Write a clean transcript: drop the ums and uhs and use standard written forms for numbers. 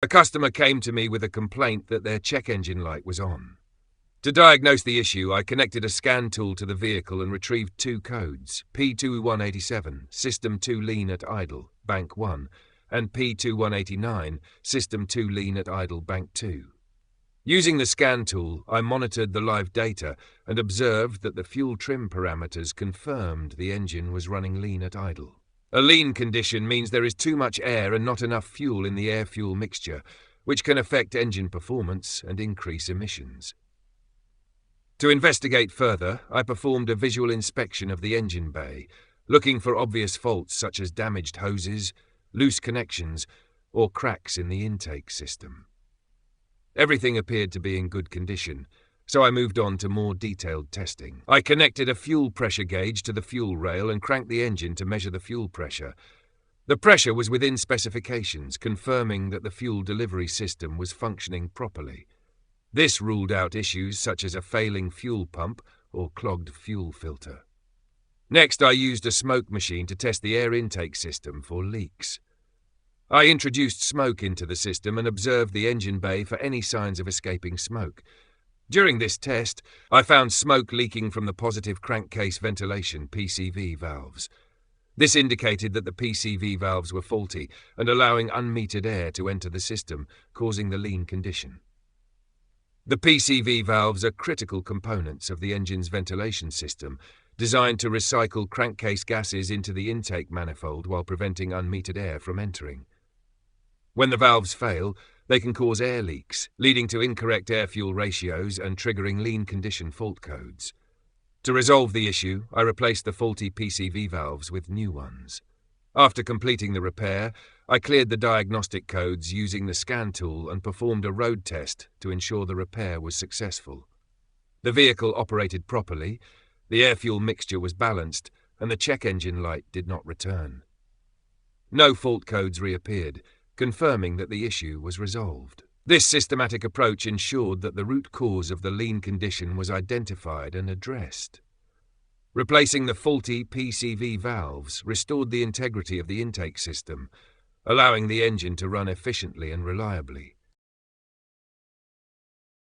A customer came to me with a complaint that their check engine light was on. To diagnose the issue, I connected a scan tool to the vehicle and retrieved two codes, P2187, System 2 lean at idle, Bank 1, and P2189, System 2 lean at idle, Bank 2. Using the scan tool, I monitored the live data and observed that the fuel trim parameters confirmed the engine was running lean at idle. A lean condition means there is too much air and not enough fuel in the air-fuel mixture, which can affect engine performance and increase emissions. To investigate further, I performed a visual inspection of the engine bay, looking for obvious faults such as damaged hoses, loose connections, or cracks in the intake system. Everything appeared to be in good condition, so I moved on to more detailed testing. I connected a fuel pressure gauge to the fuel rail and cranked the engine to measure the fuel pressure. The pressure was within specifications, confirming that the fuel delivery system was functioning properly. This ruled out issues such as a failing fuel pump or clogged fuel filter. Next, I used a smoke machine to test the air intake system for leaks. I introduced smoke into the system and observed the engine bay for any signs of escaping smoke. During this test, I found smoke leaking from the positive crankcase ventilation (PCV) valves. This indicated that the PCV valves were faulty and allowing unmetered air to enter the system, causing the lean condition. The PCV valves are critical components of the engine's ventilation system, designed to recycle crankcase gases into the intake manifold while preventing unmetered air from entering. When the valves fail, they can cause air leaks, leading to incorrect air-fuel ratios and triggering lean condition fault codes. To resolve the issue, I replaced the faulty PCV valves with new ones. After completing the repair, I cleared the diagnostic codes using the scan tool and performed a road test to ensure the repair was successful. The vehicle operated properly, the air-fuel mixture was balanced, and the check engine light did not return. No fault codes reappeared, confirming that the issue was resolved. This systematic approach ensured that the root cause of the lean condition was identified and addressed. Replacing the faulty PCV valves restored the integrity of the intake system, allowing the engine to run efficiently and reliably.